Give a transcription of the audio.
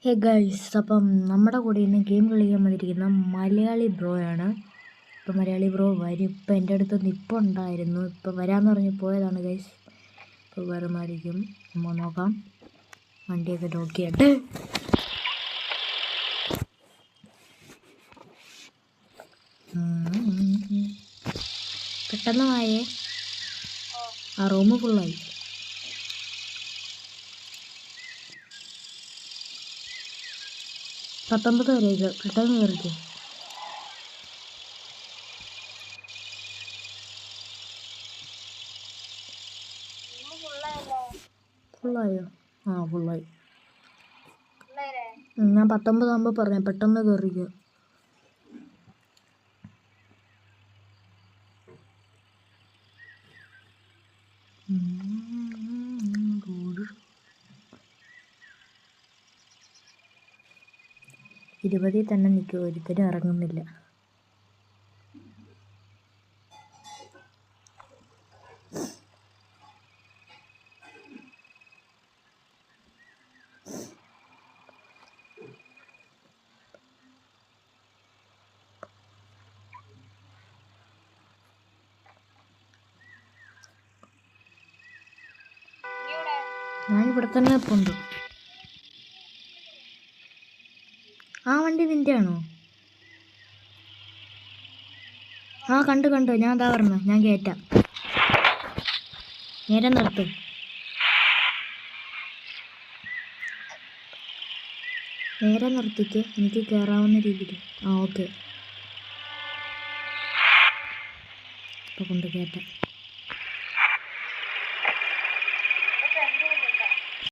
Hey guys, അപ്പം നമ്മുടെ കൂടെ ഇന്ന് ഗെയിം കളിക്കാൻ വന്നിരിക്കുന്ന മലയാളി ബ്രോ ആണ്. ഇപ്പം മലയാളി ബ്രോ വരും. ഇപ്പം എൻ്റെ അടുത്ത് നിപ്പുണ്ടായിരുന്നു, ഇപ്പം വരാമെന്ന് പറഞ്ഞ് പോയതാണ് ഗൈസ്. ഇപ്പോൾ വരുമായിരിക്കും. നമ്മൾ നോക്കാം. വണ്ടിയൊക്കെ നോക്കിയിട്ട് പെട്ടെന്ന് ആയേ. ആ റൂം ഫുള്ളായി. പത്തൊമ്പത് വരെ പെട്ടെന്ന് കയറിക്കോ. ഫുള്ളായോ? ആ ഫുള്ളായി. ഞാൻ 19 ആകുമ്പോൾ പറഞ്ഞു പെട്ടെന്ന് കയറിക്കോ. ഇരുപതിൽ തന്നെ നിൽക്കും, ഒരുത്തരും ഇറങ്ങുന്നില്ല. ഞാനിവിടെ തന്നെ ഇപ്പുണ്ട്. ആ വണ്ടി നിൻ്റെ ആണോ? ആ കണ്ടു, ഞാൻ എന്താ പറഞ്ഞ, ഞാൻ കയറ്റാം. നേരെ നിർത്ത്. നേരെ നിർത്തിക്ക്, എനിക്ക് കയറാവുന്ന രീതിയിൽ. ആ ഓക്കെ, ഇപ്പോൾ കൊണ്ട് കയറ്റാം.